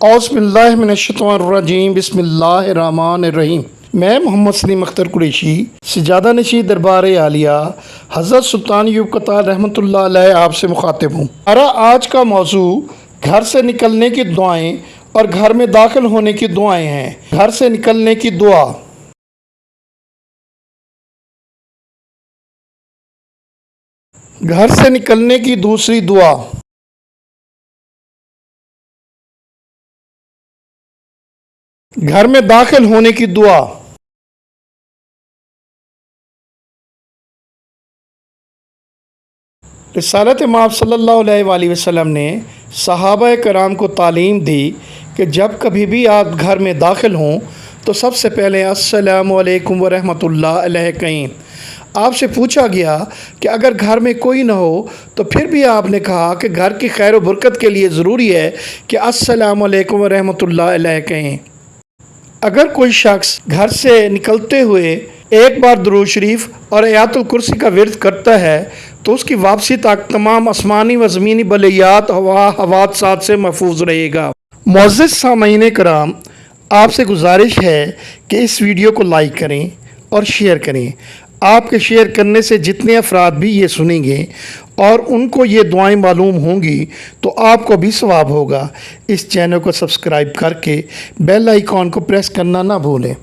औज़ुबिल्लाहिमिनश्शैतानिर्रजीम बिस्मिल्लाहिर्रहमानिर्रहीम। मैं मोहम्मद सलीम अख्तर कुरैशी सजादा नशीं दरबार आलिया हज़रत सुल्तान अय्यूब कतार रहमतुल्लाह अलैह आपसे मुखातिब हूँ। हमारा आज का मौजू घर से निकलने की दुआएं और घर में दाखिल होने की दुआएं हैं। घर से निकलने की दुआ। घर से निकलने की दूसरी दुआ। घर में दाखिल होने की दुआ। रिसालत माब सल्लल्लाहु अलैहि वसल्लम ने सहाबा कराम को तालीम दी कि जब कभी भी आप घर में दाखिल हों तो सबसे पहले अस्सलामु अलैकुम व रहमतुल्लाह अलैह कहें। आपसे पूछा गया कि अगर घर में कोई ना हो तो फिर भी आपने कहा कि घर की खैर व बरकत के लिए ज़रूरी है कि अस्सलामु अलैकुम व रहमतुल्लाह अलैह कहें। अगर कोई शख्स घर से निकलते हुए एक बार दुरूद शरीफ और आयतुल कुर्सी का विर्द करता है तो उसकी वापसी तक तमाम आसमानी व ज़मीनी बलियात हवादसात से महफूज रहेगा। मुअज़्ज़िज़ सामईन कराम, आपसे गुजारिश है कि इस वीडियो को लाइक करें और शेयर करें। आपके शेयर करने से जितने अफराद भी ये सुनेंगे और उनको ये दुआएं मालूम होंगी तो आपको भी सवाब होगा। इस चैनल को सब्सक्राइब करके बेल आइकॉन को प्रेस करना ना भूलें।